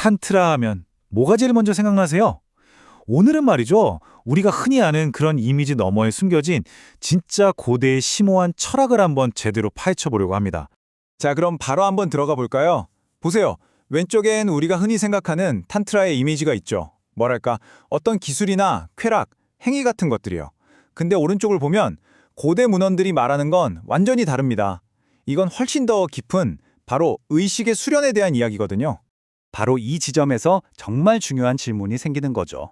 탄트라 하면 뭐가 제일 먼저 생각나세요? 오늘은 말이죠. 우리가 흔히 아는 그런 이미지 너머에 숨겨진 진짜 고대의 심오한 철학을 한번 제대로 파헤쳐 보려고 합니다. 자, 그럼 바로 한번 들어가 볼까요? 보세요. 왼쪽엔 우리가 흔히 생각하는 탄트라의 이미지가 있죠. 뭐랄까, 어떤 기술이나 쾌락, 행위 같은 것들이요. 근데 오른쪽을 보면 고대 문헌들이 말하는 건 완전히 다릅니다. 이건 훨씬 더 깊은 바로 의식의 수련에 대한 이야기거든요. 바로 이 지점에서 정말 중요한 질문이 생기는 거죠.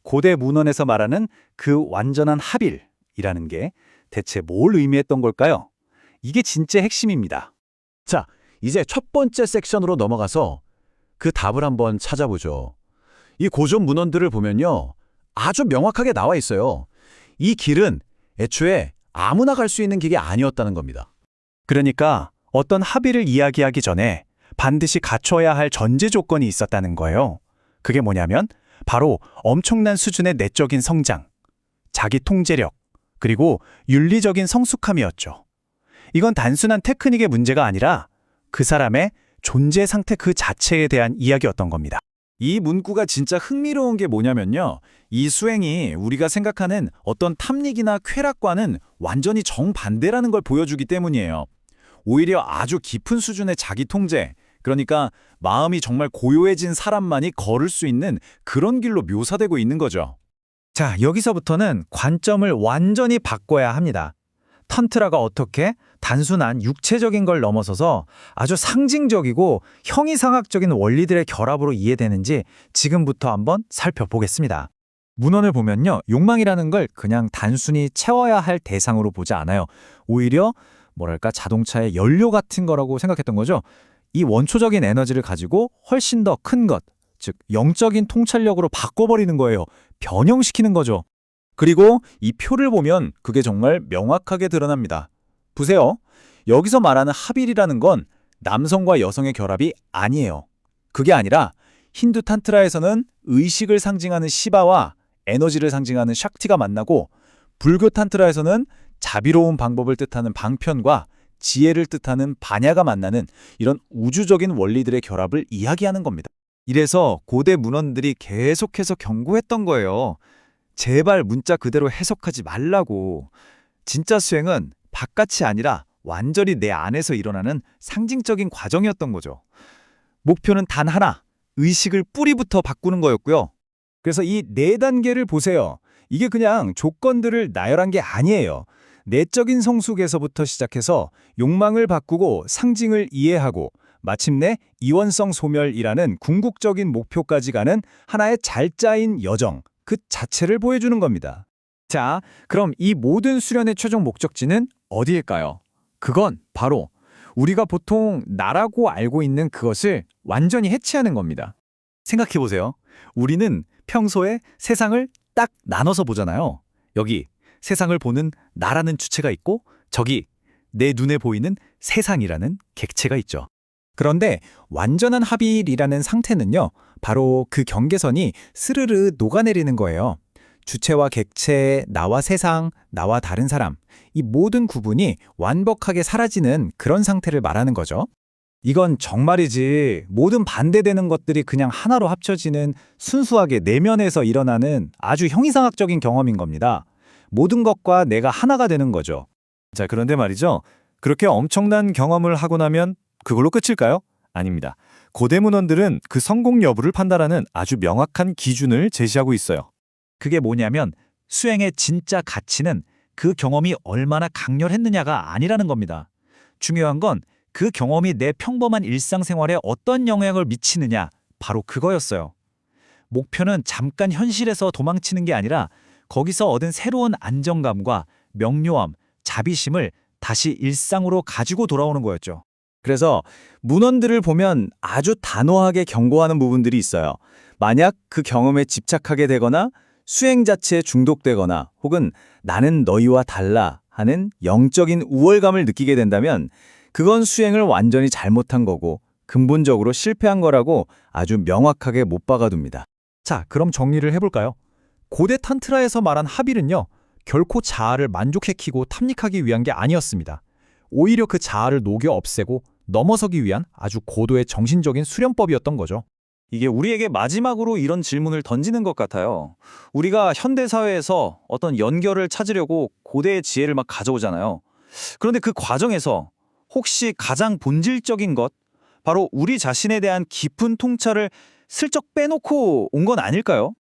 고대 문헌에서 말하는 그 완전한 합일이라는 게 대체 뭘 의미했던 걸까요? 이게 진짜 핵심입니다. 자, 이제 첫 번째 섹션으로 넘어가서 그 답을 한번 찾아보죠. 이 고전 문헌들을 보면요. 아주 명확하게 나와 있어요. 이 길은 애초에 아무나 갈 수 있는 길이 아니었다는 겁니다. 그러니까 어떤 합의를 이야기하기 전에 반드시 갖춰야 할 전제 조건이 있었다는 거예요. 그게 뭐냐면 바로 엄청난 수준의 내적인 성장, 자기 통제력, 그리고 윤리적인 성숙함이었죠. 이건 단순한 테크닉의 문제가 아니라 그 사람의 존재 상태 그 자체에 대한 이야기였던 겁니다. 이 문구가 진짜 흥미로운 게 뭐냐면요. 이 수행이 우리가 생각하는 어떤 탐닉이나 쾌락과는 완전히 정반대라는 걸 보여주기 때문이에요. 오히려 아주 깊은 수준의 자기 통제, 그러니까 마음이 정말 고요해진 사람만이 걸을 수 있는 그런 길로 묘사되고 있는 거죠. 자, 여기서부터는 관점을 완전히 바꿔야 합니다. 탄트라가 어떻게 단순한 육체적인 걸 넘어서서 아주 상징적이고 형이상학적인 원리들의 결합으로 이해되는지 지금부터 한번 살펴보겠습니다. 문헌을 보면요. 욕망이라는 걸 그냥 단순히 채워야 할 대상으로 보지 않아요. 오히려 뭐랄까 자동차의 연료 같은 거라고 생각했던 거죠. 이 원초적인 에너지를 가지고 훨씬 더 큰 것, 즉 영적인 통찰력으로 바꿔버리는 거예요. 변형시키는 거죠. 그리고 이 표를 보면 그게 정말 명확하게 드러납니다. 보세요. 여기서 말하는 합일이라는 건 남성과 여성의 결합이 아니에요. 그게 아니라 힌두 탄트라에서는 의식을 상징하는 시바와 에너지를 상징하는 샥티가 만나고 불교 탄트라에서는 자비로운 방법을 뜻하는 방편과 지혜를 뜻하는 바냐가 만나는 이런 우주적인 원리들의 결합을 이야기하는 겁니다. 이래서 고대 문헌들이 계속해서 경고했던 거예요. 제발 문자 그대로 해석하지 말라고. 진짜 수행은 바깥이 아니라 완전히 내 안에서 일어나는 상징적인 과정이었던 거죠. 목표는 단 하나, 의식을 뿌리부터 바꾸는 거였고요. 그래서 이 네 단계를 보세요. 이게 그냥 조건들을 나열한 게 아니에요. 내적인 성숙에서부터 시작해서 욕망을 바꾸고 상징을 이해하고 마침내 이원성 소멸이라는 궁극적인 목표까지 가는 하나의 잘 짜인 여정, 그 자체를 보여주는 겁니다. 자, 그럼 이 모든 수련의 최종 목적지는 어디일까요? 그건 바로 우리가 보통 나라고 알고 있는 그것을 완전히 해체하는 겁니다. 생각해보세요. 우리는 평소에 세상을 딱 나눠서 보잖아요. 여기 세상을 보는 나라는 주체가 있고 저기 내 눈에 보이는 세상이라는 객체가 있죠. 그런데 완전한 합일이라는 상태는요, 바로 그 경계선이 스르르 녹아내리는 거예요. 주체와 객체, 나와 세상, 나와 다른 사람, 이 모든 구분이 완벽하게 사라지는 그런 상태를 말하는 거죠. 이건 정말이지 모든 반대되는 것들이 그냥 하나로 합쳐지는 순수하게 내면에서 일어나는 아주 형이상학적인 경험인 겁니다. 모든 것과 내가 하나가 되는 거죠. 자, 그런데 말이죠. 그렇게 엄청난 경험을 하고 나면 그걸로 끝일까요? 아닙니다. 고대 문헌들은 그 성공 여부를 판단하는 아주 명확한 기준을 제시하고 있어요. 그게 뭐냐면 수행의 진짜 가치는 그 경험이 얼마나 강렬했느냐가 아니라는 겁니다. 중요한 건 그 경험이 내 평범한 일상생활에 어떤 영향을 미치느냐, 바로 그거였어요. 목표는 잠깐 현실에서 도망치는 게 아니라 거기서 얻은 새로운 안정감과 명료함, 자비심을 다시 일상으로 가지고 돌아오는 거였죠. 그래서 문헌들을 보면 아주 단호하게 경고하는 부분들이 있어요. 만약 그 경험에 집착하게 되거나 수행 자체에 중독되거나 혹은 나는 너희와 달라 하는 영적인 우월감을 느끼게 된다면 그건 수행을 완전히 잘못한 거고 근본적으로 실패한 거라고 아주 명확하게 못 박아둡니다. 자, 그럼 정리를 해볼까요? 고대 탄트라에서 말한 합일은요, 결코 자아를 만족시키고 탐닉하기 위한 게 아니었습니다. 오히려 그 자아를 녹여 없애고 넘어서기 위한 아주 고도의 정신적인 수련법이었던 거죠. 이게 우리에게 마지막으로 이런 질문을 던지는 것 같아요. 우리가 현대 사회에서 어떤 연결을 찾으려고 고대의 지혜를 막 가져오잖아요. 그런데 그 과정에서 혹시 가장 본질적인 것, 바로 우리 자신에 대한 깊은 통찰을 슬쩍 빼놓고 온 건 아닐까요?